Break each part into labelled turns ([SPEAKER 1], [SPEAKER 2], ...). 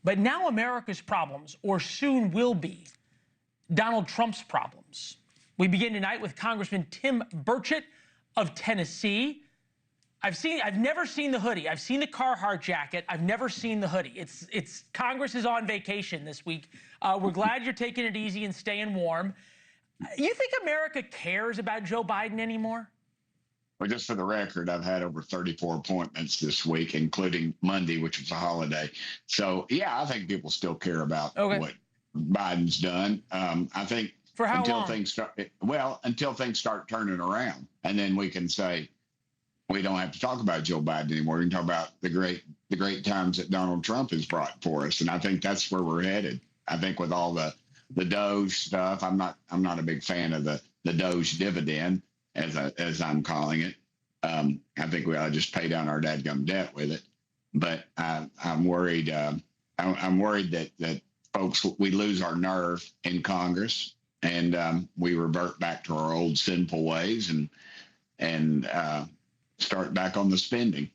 [SPEAKER 1] But now America's problems, or soon will be, Donald Trump's problems. We begin tonight with Congressman Tim Burchett of Tennessee. I've never seen the hoodie. I've seen the Carhartt jacket. I've never seen the hoodie. It's Congress is on vacation this week. We're glad you're taking it easy and staying warm. You think America cares about Joe Biden anymore?
[SPEAKER 2] Well, just for the record, I've had over 34 appointments this week, including Monday, which was a holiday. So, yeah, I think people still care about what Biden's done. I think
[SPEAKER 1] for how
[SPEAKER 2] until
[SPEAKER 1] long?
[SPEAKER 2] Until things start turning around, and then we can say we don't have to talk about Joe Biden anymore. We can talk about the great times that Donald Trump has brought for us, and I think that's where we're headed. I think with all the Doge stuff, I'm not a big fan of the Doge dividend, as I'm calling it. I think we ought to just pay down our dadgum debt with it. But I'm worried. I'm worried that folks, we lose our nerve in Congress and we revert back to our old sinful ways and start back on the spending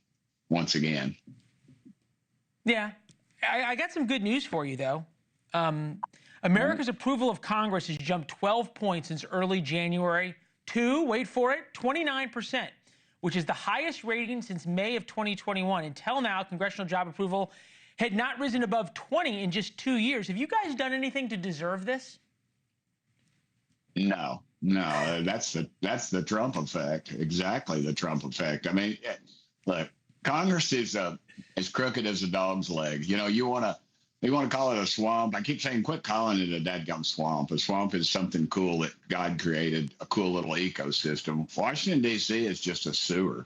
[SPEAKER 2] once again.
[SPEAKER 1] Yeah, I got some good news for you though. America's approval of Congress has jumped 12 points since early January to, wait for it, 29%, which is the highest rating since May of 2021. Until now, congressional job approval had not risen above 20 in just 2 years. Have you guys done anything to deserve this?
[SPEAKER 2] No, that's the Trump effect. Exactly the Trump effect. I mean, look, Congress is as crooked as a dog's leg. You know, you want to call it a swamp. I keep saying, quit calling it a dadgum swamp. A swamp is something cool that God created, a cool little ecosystem. Washington, D.C. is just a sewer.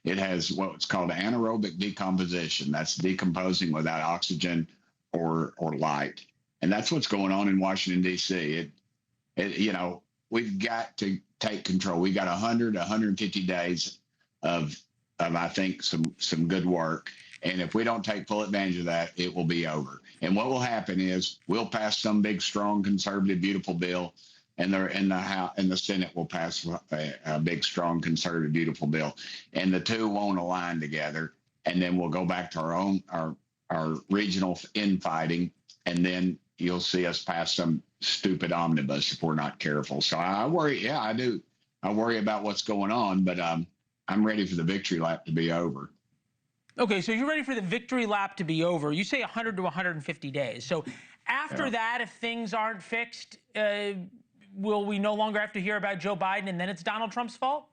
[SPEAKER 2] It has what's called anaerobic decomposition. That's decomposing without oxygen or light. And that's what's going on in Washington, D.C. You know, we've got to take control. We got 150 days of I think, some good work. And if we don't take full advantage of that, it will be over. And what will happen is we'll pass some big, strong, conservative, beautiful bill, and the Senate will pass a big, strong, conservative, beautiful bill, and the two won't align together. And then we'll go back to our regional infighting, and then you'll see us pass some stupid omnibus if we're not careful. So I worry. Yeah, I do. I worry about what's going on, but I'm ready for the victory lap to be over.
[SPEAKER 1] Okay, so you're ready for the victory lap to be over. You say 100 to 150 days. So after that, if things aren't fixed, will we no longer have to hear about Joe Biden and then it's Donald Trump's fault?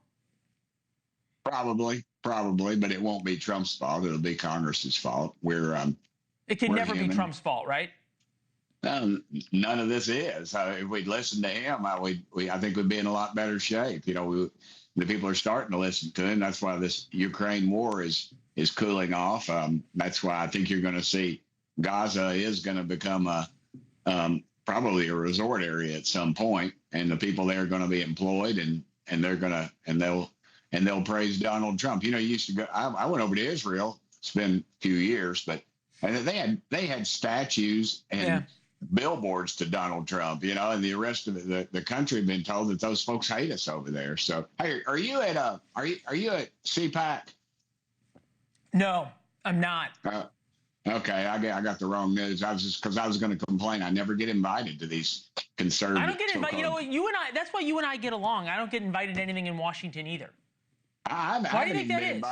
[SPEAKER 2] Probably, but it won't be Trump's fault. It'll be Congress's fault.
[SPEAKER 1] It can never be Trump's fault, right?
[SPEAKER 2] None of this is. If we'd listened to him, I think we'd be in a lot better shape. You know, the people are starting to listen to him. That's why this Ukraine war is cooling off. That's why I think you're going to see Gaza is going to become probably a resort area at some point, and the people there are going to be employed, and they'll praise Donald Trump. You know, you used to go. I went over to Israel. It's been a few years, but they had statues and billboards to Donald Trump. You know, and the rest of the country had been told that those folks hate us over there. So, hey, are you at CPAC?
[SPEAKER 1] No, I'm not.
[SPEAKER 2] Okay, I got the wrong news. I was going to complain. I never get invited to these conservative.
[SPEAKER 1] I don't get invited. You know what? You and I. That's why you and I get along. I don't get invited to anything in Washington either. Why do you think that is?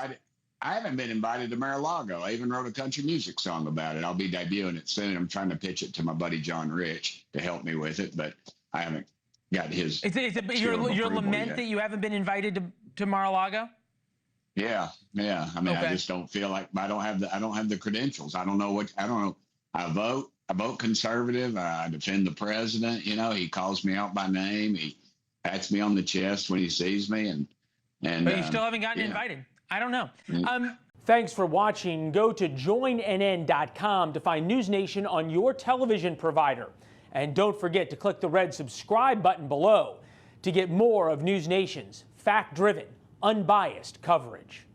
[SPEAKER 2] I haven't been invited to Mar-a-Lago. I even wrote a country music song about it. I'll be debuting it soon. I'm trying to pitch it to my buddy John Rich to help me with it, but I haven't got his.
[SPEAKER 1] Your lament that you haven't been invited to Mar-a-Lago.
[SPEAKER 2] Yeah. I mean, I just don't feel like I don't have the credentials. I don't know. I vote conservative. I defend the president. You know, he calls me out by name. He pats me on the chest when he sees me,
[SPEAKER 1] but you still haven't gotten invited. I don't know.
[SPEAKER 3] Thanks for watching. Go to joinnn.com to find NewsNation on your television provider. And don't forget to click the red subscribe button below to get more of NewsNation's fact-driven, unbiased coverage.